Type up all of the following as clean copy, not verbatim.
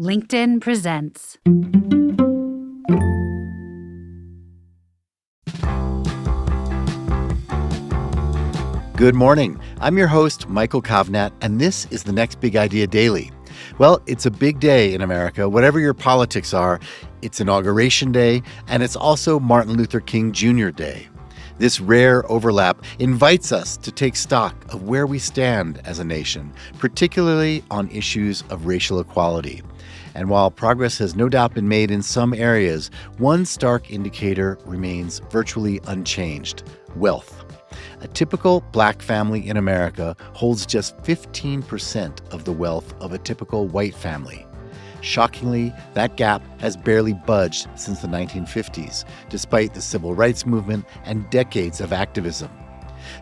LinkedIn presents. Good morning. I'm your host, Michael Kovnat, and this is the Next Big Idea Daily. Well, it's a big day in America, whatever your politics are. It's Inauguration Day, and it's also Martin Luther King Jr. Day. This rare overlap invites us to take stock of where we stand as a nation, particularly on issues of racial equality. And while progress has no doubt been made in some areas, one stark indicator remains virtually unchanged: wealth. A typical black family in America holds just 15% of the wealth of a typical white family. Shockingly, that gap has barely budged since the 1950s, despite the civil rights movement and decades of activism.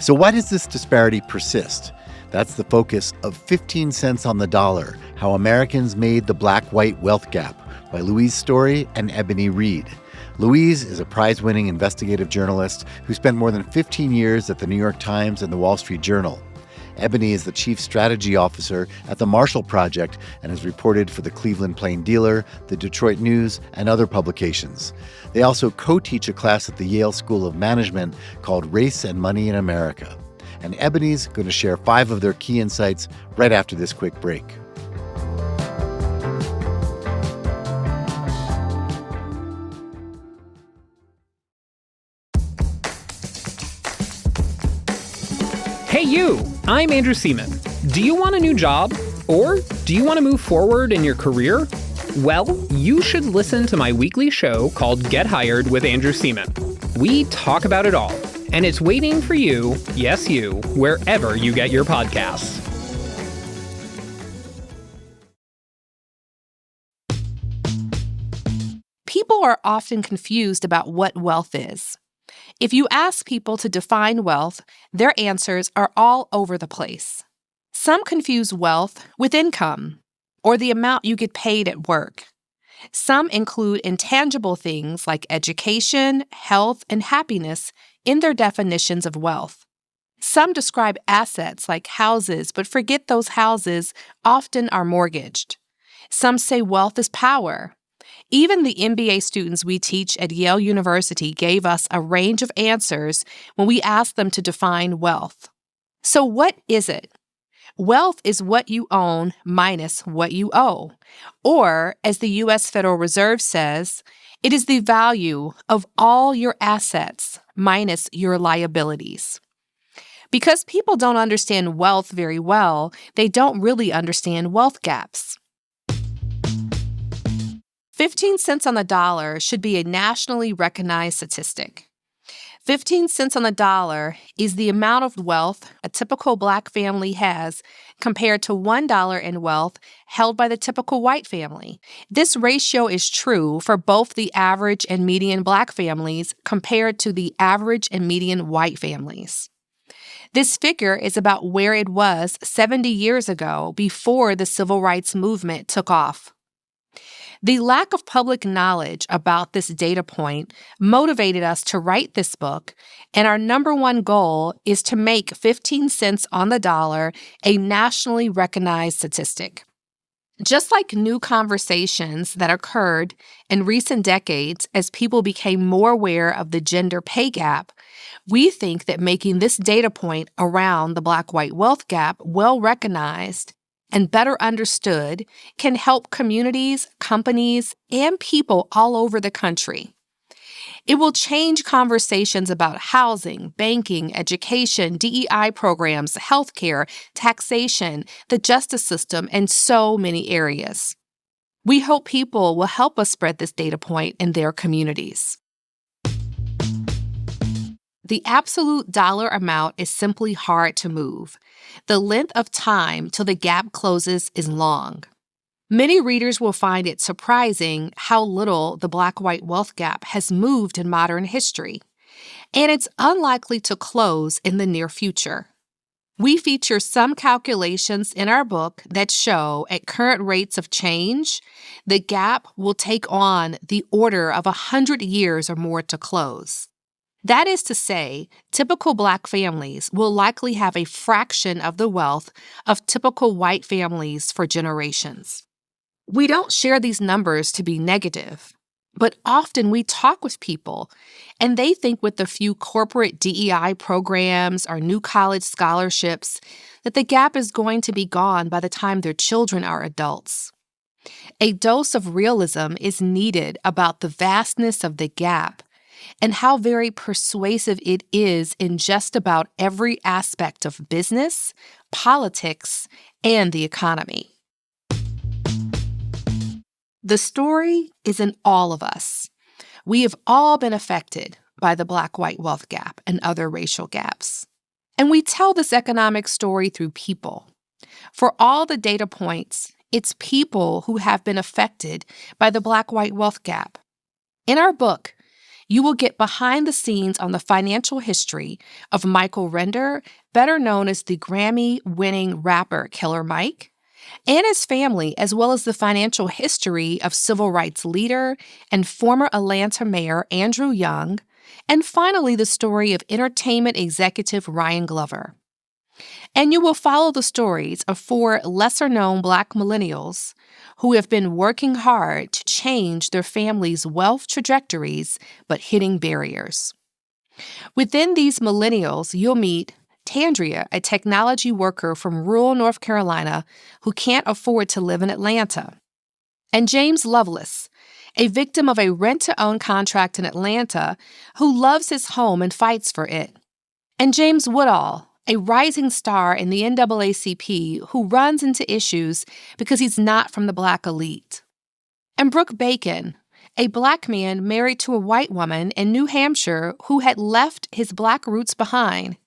So why does this disparity persist? That's the focus of 15 Cents on the Dollar, How Americans Made the Black-White Wealth Gap, by Louise Story and Ebony Reed. Louise is a prize-winning investigative journalist who spent more than 15 years at the New York Times and the Wall Street Journal. Ebony is the chief strategy officer at the Marshall Project and has reported for the Cleveland Plain Dealer, the Detroit News, and other publications. They also co-teach a class at the Yale School of Management called Race and Money in America. And Ebony's going to share 5 of their key insights right after this quick break. Hey you! I'm Andrew Seaman. Do you want a new job? Or do you want to move forward in your career? Well, you should listen to my weekly show called Get Hired with Andrew Seaman. We talk about it all, and it's waiting for you, yes you, wherever you get your podcasts. People are often confused about what wealth is. If you ask people to define wealth, their answers are all over the place. Some confuse wealth with income, or the amount you get paid at work. Some include intangible things like education, health, and happiness in their definitions of wealth. Some describe assets like houses, but forget those houses often are mortgaged. Some say wealth is power. Even the MBA students we teach at Yale University gave us a range of answers when we asked them to define wealth. So what is it? Wealth is what you own minus what you owe. Or, as the U.S. Federal Reserve says, it is the value of all your assets minus your liabilities. Because people don't understand wealth very well, they don't really understand wealth gaps. 15 cents on the dollar should be a nationally recognized statistic. 15 cents on the dollar is the amount of wealth a typical black family has compared to $1 in wealth held by the typical white family. This ratio is true for both the average and median black families compared to the average and median white families. This figure is about where it was 70 years ago before the civil rights movement took off. The lack of public knowledge about this data point motivated us to write this book, and our number one goal is to make 15 cents on the dollar a nationally recognized statistic. Just like new conversations that occurred in recent decades as people became more aware of the gender pay gap, we think that making this data point around the black-white wealth gap well recognized and better understood can help communities, companies, and people all over the country. It will change conversations about housing, banking, education, DEI programs, healthcare, taxation, the justice system, and so many areas. We hope people will help us spread this data point in their communities. The absolute dollar amount is simply hard to move. The length of time till the gap closes is long. Many readers will find it surprising how little the black-white wealth gap has moved in modern history, and it's unlikely to close in the near future. We feature some calculations in our book that show, at current rates of change, the gap will take on the order of 100 years or more to close. That is to say, typical black families will likely have a fraction of the wealth of typical white families for generations. We don't share these numbers to be negative, but often we talk with people and they think with the few corporate DEI programs or new college scholarships that the gap is going to be gone by the time their children are adults. A dose of realism is needed about the vastness of the gap and how very persuasive it is in just about every aspect of business, politics, and the economy. The story is in all of us. We have all been affected by the Black-white wealth gap and other racial gaps. And we tell this economic story through people. For all the data points, it's people who have been affected by the Black-white wealth gap. In our book, you will get behind the scenes on the financial history of Michael Render, better known as the Grammy-winning rapper Killer Mike, and his family, as well as the financial history of civil rights leader and former Atlanta mayor Andrew Young, and finally the story of entertainment executive Ryan Glover. And you will follow the stories of 4 lesser-known Black millennials who have been working hard to change their families' wealth trajectories but hitting barriers. Within these millennials, you'll meet Tandria, a technology worker from rural North Carolina who can't afford to live in Atlanta, and James Lovelace, a victim of a rent-to-own contract in Atlanta who loves his home and fights for it, and James Woodall, a rising star in the NAACP who runs into issues because he's not from the Black elite, and Brooke Bacon, a Black man married to a white woman in New Hampshire who had left his Black roots behind.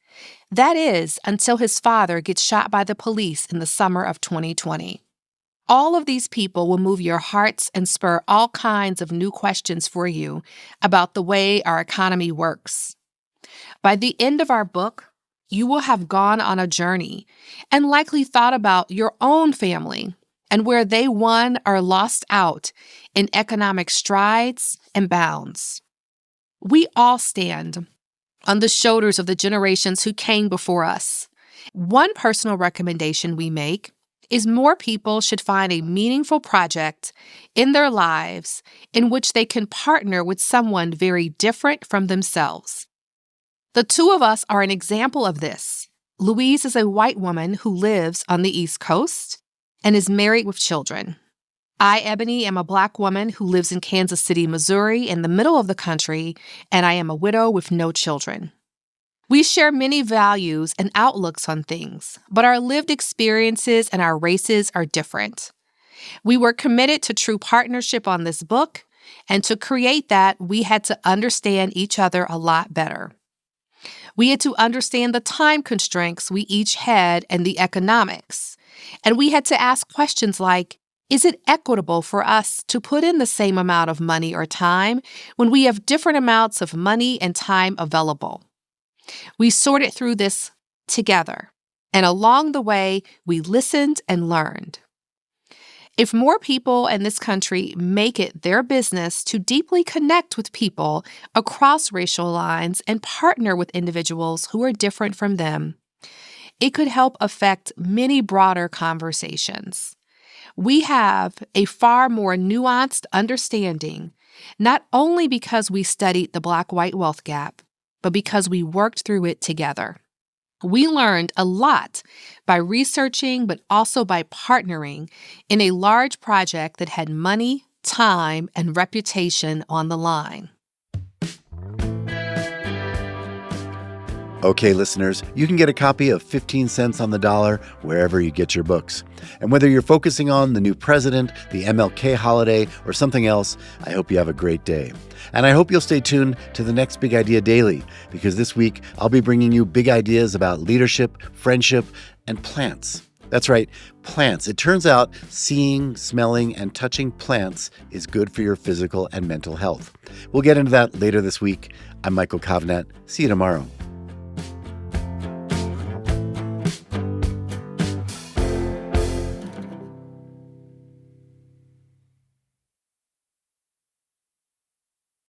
That is, until his father gets shot by the police in the summer of 2020. All of these people will move your hearts and spur all kinds of new questions for you about the way our economy works. By the end of our book, you will have gone on a journey and likely thought about your own family and where they won or lost out in economic strides and bounds. We all stand on the shoulders of the generations who came before us. One personal recommendation we make is more people should find a meaningful project in their lives in which they can partner with someone very different from themselves. The 2 of us are an example of this. Louise is a white woman who lives on the East Coast and is married with children. I, Ebony, am a Black woman who lives in Kansas City, Missouri, in the middle of the country, and I am a widow with no children. We share many values and outlooks on things, but our lived experiences and our races are different. We were committed to true partnership on this book, and to create that, we had to understand each other a lot better. We had to understand the time constraints we each had and the economics, and we had to ask questions like, is it equitable for us to put in the same amount of money or time when we have different amounts of money and time available? We sorted through this together, and along the way, we listened and learned. If more people in this country make it their business to deeply connect with people across racial lines and partner with individuals who are different from them, it could help affect many broader conversations. We have a far more nuanced understanding, not only because we studied the Black-white wealth gap, but because we worked through it together. We learned a lot by researching, but also by partnering in a large project that had money, time, and reputation on the line. Okay, listeners, you can get a copy of 15 Cents on the Dollar wherever you get your books. And whether you're focusing on the new president, the MLK holiday, or something else, I hope you have a great day. And I hope you'll stay tuned to the next Big Idea Daily, because this week I'll be bringing you big ideas about leadership, friendship, and plants. That's right, plants. It turns out seeing, smelling, and touching plants is good for your physical and mental health. We'll get into that later this week. I'm Michael Kovnat. See you tomorrow.